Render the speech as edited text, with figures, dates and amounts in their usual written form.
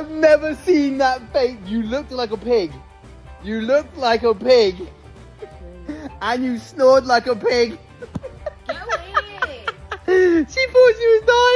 I've never seen that face. You looked like a pig. You looked like a pig. And you snored like a pig. Go away. She thought she was dying.